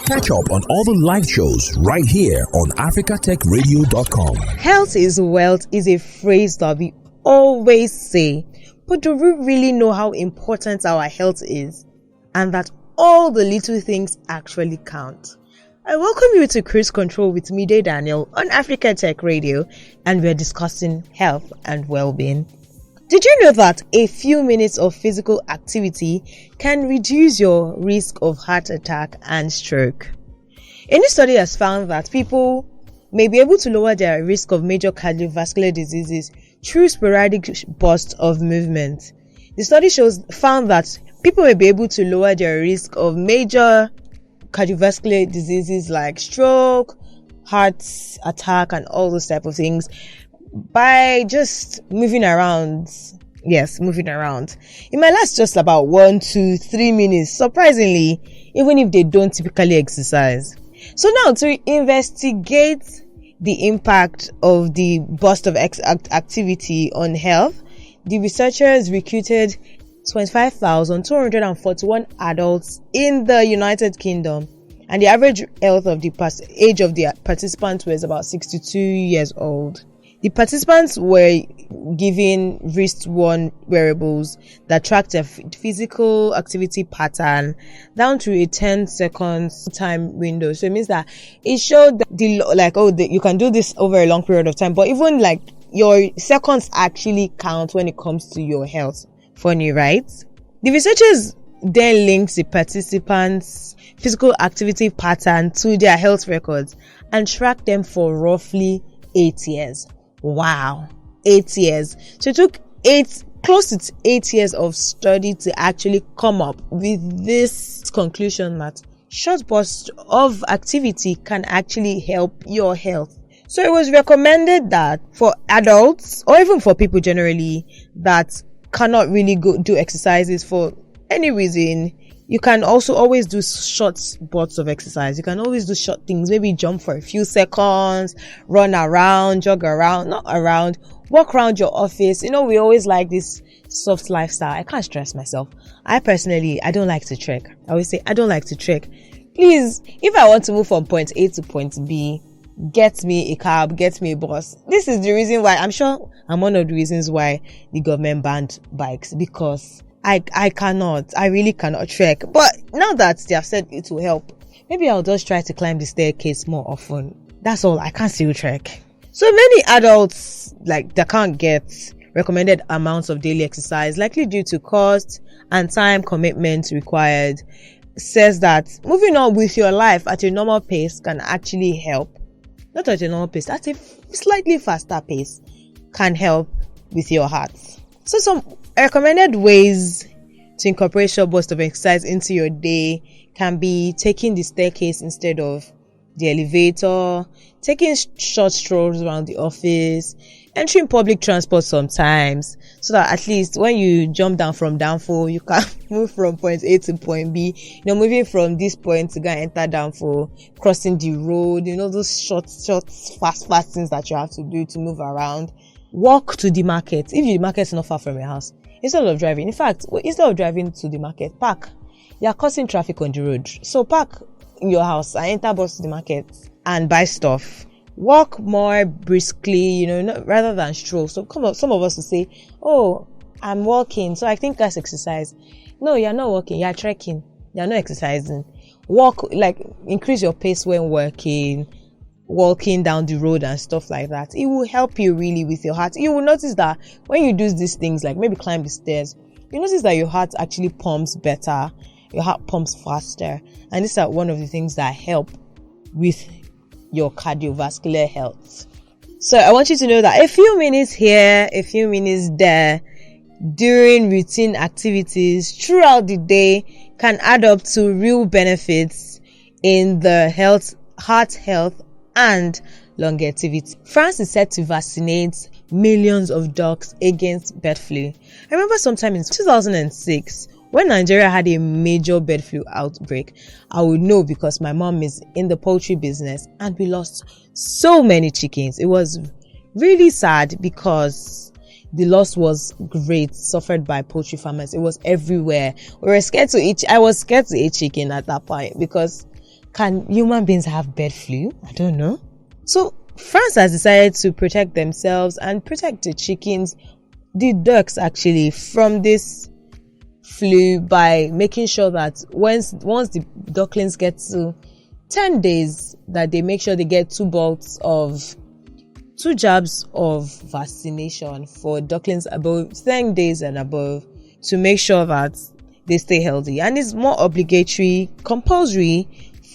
Catch up on all the live shows right here on africatechradio.com. Health is wealth is a phrase that we always say, but do we really know how important our health is and that all the little things actually count? I welcome you to Cruise Control with me, Daniel, on Africa Tech Radio, and we're discussing health and well-being. Did you know that a few minutes of physical activity can reduce your risk of heart attack and stroke? A new study has found that people may be able to lower their risk of major cardiovascular diseases through sporadic bursts of movement. The study found that people may be able to lower their risk of major cardiovascular diseases like stroke, heart attack, and all those type of things by just moving around. Yes, moving around. It might last just about 1 to 3 minutes, surprisingly, even if they don't typically exercise. So now, to investigate the impact of the burst of activity on health, the researchers recruited 25,241 adults in the United Kingdom, and the average health of the age of the participants was about 62 years old. The participants were given wrist-worn wearables that tracked their physical activity pattern down to a 10 seconds time window. So it means that it showed that you can do this over a long period of time, but even like your seconds actually count when it comes to your health. Funny, right? The researchers then linked the participants' physical activity pattern to their health records and tracked them for roughly 8 years. Wow, 8 years. So it took close to 8 years of study to actually come up with this conclusion that short bursts of activity can actually help your health. So it was recommended that for adults, or even for people generally that cannot really go do exercises for any reason, you can also always do short bursts of exercise. You can always do short things, maybe jump for a few seconds, run around, jog around, not around, walk around your office. You know, we always like this soft lifestyle. I can't stress myself. I don't like to trek. I always say, I don't like to trek. Please, if I want to move from point A to point B, get me a cab, get me a bus. This is the reason why, I'm one of the reasons why the government banned bikes, because I really cannot trek. But now that they have said it will help, maybe I'll just try to climb the staircase more often. That's all. I can't still trek. So many adults, they can't get recommended amounts of daily exercise, likely due to cost and time commitment required, says that moving on with your life at a normal pace can actually help. Not at a normal pace, at a slightly faster pace can help with your heart. So some recommended ways to incorporate short bursts of exercise into your day can be taking the staircase instead of the elevator, taking short strolls around the office, entering public transport sometimes, so that at least when you jump down from downfall, you can move from point A to point B. Moving from this point to go and enter downfall, crossing the road, those short, fast things that you have to do to move around. Walk to the market. If the market is not far from your house, instead of driving to the market, park. You are causing traffic on the road. So park in your house and enter bus to the market and buy stuff. Walk more briskly, rather than stroll. So some of us will say, oh, I'm walking, so I think that's exercise. No, you're not walking, you're trekking. You're not exercising. Walk, increase your pace when walking down the road and stuff like that. It will help you really with your heart. You will notice that when you do these things, like maybe climb the stairs, you notice that your heart actually pumps better, your heart pumps faster, and these are one of the things that help with your cardiovascular health. So I want you to know that a few minutes here, a few minutes there during routine activities throughout the day can add up to real benefits in the heart health and longevity. France is set to vaccinate millions of dogs against bird flu. I remember sometime in 2006 when Nigeria had a major bird flu outbreak. I would know because my mom is in the poultry business and we lost so many chickens. It was really sad because the loss was great, suffered by poultry farmers. It was everywhere. I was scared to eat chicken at that point because Can human beings have bird flu? I don't know. So France has decided to protect themselves and protect the chickens, the ducks actually, from this flu by making sure that once the ducklings get to 10 days, that they make sure they get 2 jabs of vaccination for ducklings above 10 days and above, to make sure that they stay healthy. And it's more obligatory, compulsory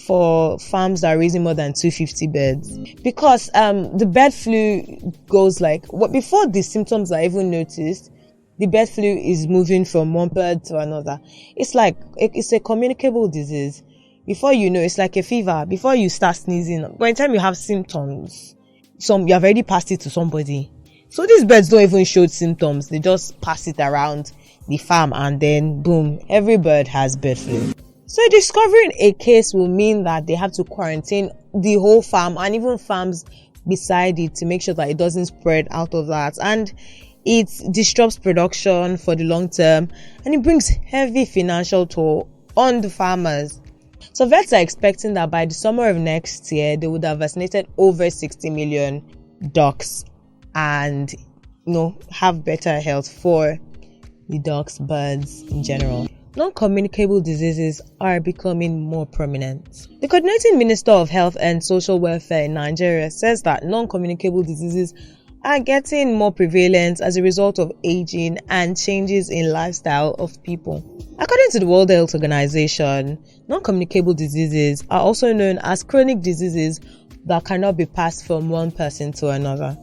for farms that are raising more than 250 birds, because the bird flu goes like, before the symptoms are even noticed, the bird flu is moving from one bird to another. It's a communicable disease. Before you know, it's like a fever. Before you start sneezing, by the time you have symptoms, you have already passed it to somebody. So these birds don't even show symptoms. They just pass it around the farm, and then boom, every bird has bird flu. So discovering a case will mean that they have to quarantine the whole farm and even farms beside it to make sure that it doesn't spread out of that. And it disrupts production for the long term, and it brings heavy financial toll on the farmers. So vets are expecting that by the summer of next year, they would have vaccinated over 60 million ducks and, have better health for the ducks, birds in general. Non-communicable diseases are becoming more prominent. The coordinating Minister of Health and Social Welfare in Nigeria says that non-communicable diseases are getting more prevalent as a result of aging and changes in lifestyle of people. According to the World Health Organization, non-communicable diseases are also known as chronic diseases that cannot be passed from one person to another.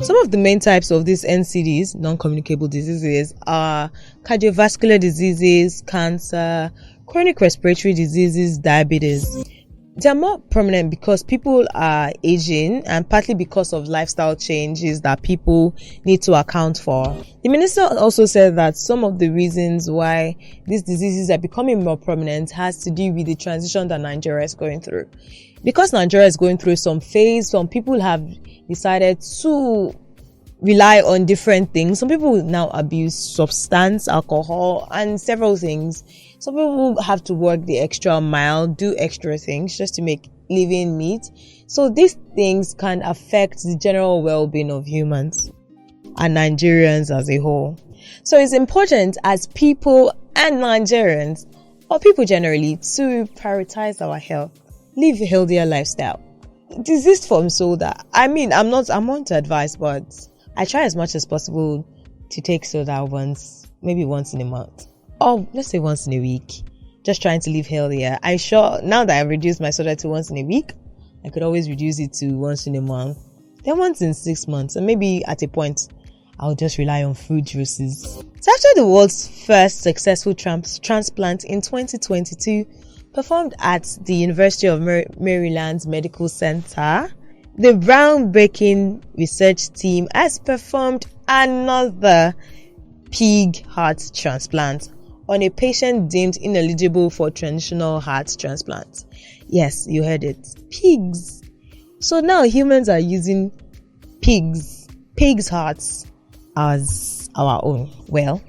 Some of the main types of these NCDs, non-communicable diseases, are cardiovascular diseases, cancer, chronic respiratory diseases, diabetes. They are more prominent because people are aging and partly because of lifestyle changes that people need to account for. The minister also said that some of the reasons why these diseases are becoming more prominent has to do with the transition that Nigeria is going through. Because Nigeria is going through some phase, some people have decided to rely on different things. Some people now abuse substance, alcohol, and several things. Some people have to work the extra mile, do extra things just to make living meet. So these things can affect the general well-being of humans and Nigerians as a whole. So it's important as people and Nigerians, or people generally, to prioritize our health, live a healthier lifestyle. Desist from soda. I'm on to advice, but I try as much as possible to take soda maybe once in a month. Or let's say once in a week. Just trying to live healthier. I'm sure now that I've reduced my soda to once in a week, I could always reduce it to once in a month. Then once in 6 months. And maybe at a point, I'll just rely on fruit juices. So after the world's first successful transplant in 2022, performed at the University of Maryland's Medical Center, the groundbreaking research team has performed another pig heart transplant on a patient deemed ineligible for traditional heart transplant. Yes, you heard it. Pigs. So now humans are using pigs' hearts as our own. Well,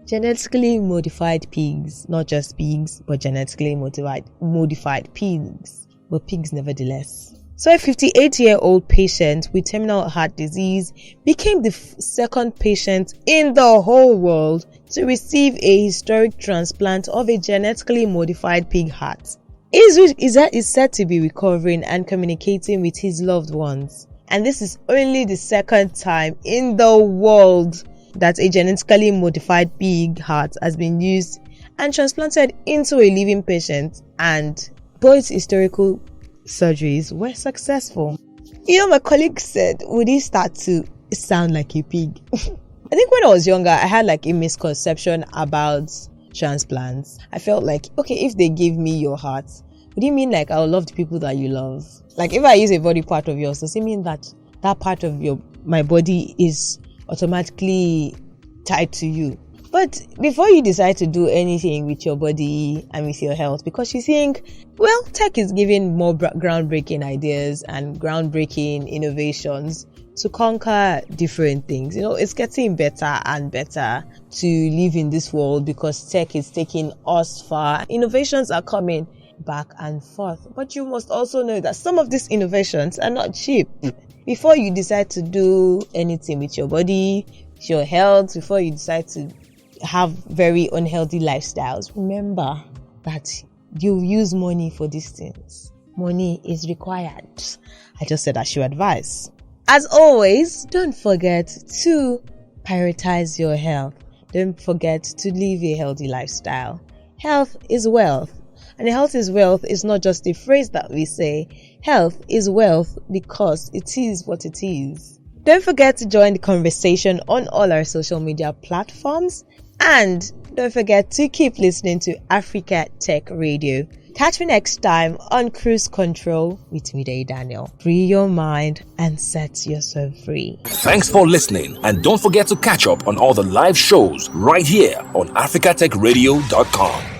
genetically modified pigs, not just pigs, but genetically modified pigs, but pigs nevertheless. So a 58-year-old patient with terminal heart disease became the second patient in the whole world to receive a historic transplant of a genetically modified pig heart. He is said to be recovering and communicating with his loved ones. And this is only the second time in the world that a genetically modified pig heart has been used and transplanted into a living patient, and both historical surgeries were successful. My colleague said, would he start to sound like a pig? I think when I was younger, I had like a misconception about transplants. I felt like, okay, if they give me your heart, would it mean like I'll love the people that you love? Like if I use a body part of yours, does it mean that part of my body is automatically tied to you? But before you decide to do anything with your body and with your health, because you think, well, tech is giving more groundbreaking ideas and groundbreaking innovations to conquer different things. It's getting better and better to live in this world because tech is taking us far. Innovations are coming back and forth, but you must also know that some of these innovations are not cheap. Before you decide to do anything with your body, your health, before you decide to have very unhealthy lifestyles, remember that you use money for these things. Money is required. I just said I should advise. As always, don't forget to prioritize your health. Don't forget to live a healthy lifestyle. Health is wealth. And health is wealth is not just a phrase that we say. Health is wealth because it is what it is. Don't forget to join the conversation on all our social media platforms. And don't forget to keep listening to Africa Tech Radio. Catch me next time on Cruise Control with Midday Daniel. Free your mind and set yourself free. Thanks for listening, and don't forget to catch up on all the live shows right here on africatechradio.com.